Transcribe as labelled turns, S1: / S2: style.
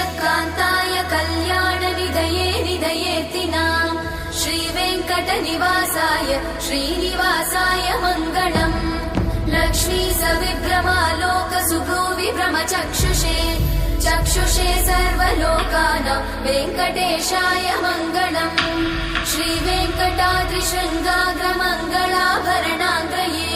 S1: श्रियकान्ताय कल्याणनिधये निधयेऽर्तिनाम् श्रीवेङ्कटनिवासाय श्रीनिवासाय मङ्गलम् लक्ष्मी सविभ्रमालोकसुभ्रूविभ्रमचक्षुषे चक्षुषे सर्वलोकानां वेङ्कटेशाय मङ्गलम् श्रीवेङ्कटाद्रिशृङ्गाग्रमङ्गलाभरणाङ्गये